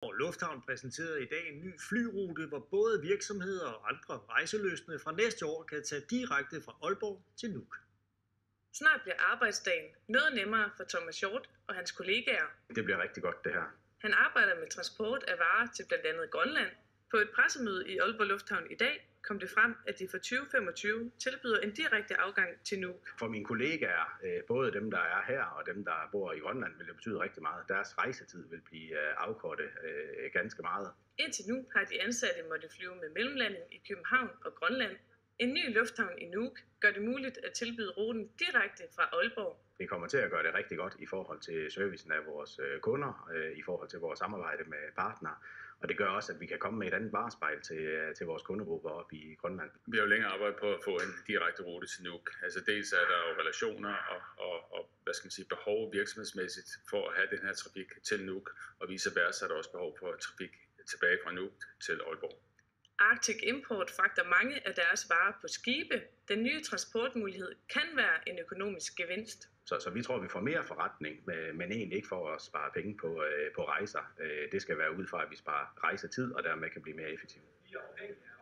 Lufthavn præsenterede i dag en ny flyrute, hvor både virksomheder og andre rejselystne fra næste år kan tage direkte fra Aalborg til Nuuk. Snart bliver arbejdsdagen noget nemmere for Thomas Hjort og hans kollegaer. Det bliver rigtig godt, det her. Han arbejder med transport af varer til blandt andet Grønland. På et pressemøde i Aalborg Lufthavn i dag kom det frem, at de for 2025 tilbyder en direkte afgang til Nuuk. For mine kollegaer, både dem, der er her og dem, der bor i Grønland, vil det betyde rigtig meget. Deres rejsetid vil blive afkortet ganske meget. Indtil nu har de ansatte måttet flyve med mellemlanding i København og Grønland. En ny lufthavn i Nuuk gør det muligt at tilbyde ruten direkte fra Aalborg. Det kommer til at gøre det rigtig godt i forhold til servicen af vores kunder, i forhold til vores samarbejde med partnere. Og det gør også, at vi kan komme med et andet varespejl til vores kundegrupper oppe i Grønland. Vi har jo længere arbejdet på at få en direkte rute til Nuuk. Altså dels er der jo relationer og hvad skal man sige, behov virksomhedsmæssigt for at have den her trafik til Nuuk. Og vice versa er der også behov for trafik tilbage fra Nuuk til Aalborg. Arctic Import fragter mange af deres varer på skibe. Den nye transportmulighed kan være en økonomisk gevinst. Så vi tror, vi får mere forretning, men egentlig ikke for at spare penge på rejser. Det skal være ud fra, at vi sparer rejsetid og dermed kan blive mere effektive.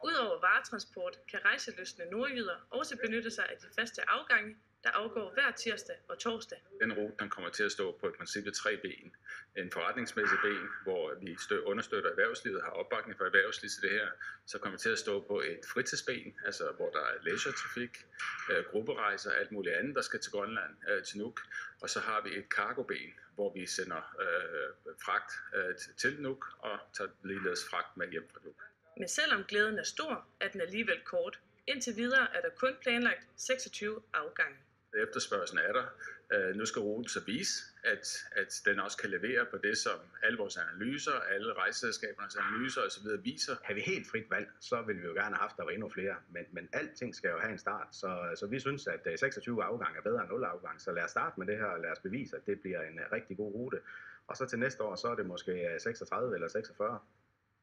Udover varetransport kan rejselystne nordjyder også benytte sig af de faste afgange, der afgår hver tirsdag og torsdag. Den rute den kommer til at stå på i princippet 3 ben. En forretningsmæssig ben, hvor vi understøtter erhvervslivet, har opbakning for erhvervslivet til det her. Så kommer vi til at stå på et fritidsben, altså hvor der er leisure-trafik, grupperejser og alt muligt andet, der skal til Grønland, til Nuuk. Og så har vi et cargo-ben, hvor vi sender fragt til Nuuk og tager ligeledes fragt med hjem fra Nuuk. Men selvom glæden er stor, er den alligevel kort. Indtil videre er der kun planlagt 26 afgange. Efterspørgselen er der. Nu skal ruten så vise, at den også kan levere på det, som alle vores analyser, alle rejseselskabernes analyser osv. viser. Har vi helt frit valg, så ville vi jo gerne have haft, der var endnu flere. Men alting skal jo have en start. Så vi synes, at 26 afgange er bedre end 0 afgang. Så lad os starte med det her, og lad os bevise, at det bliver en rigtig god rute. Og så til næste år, så er det måske 36 eller 46.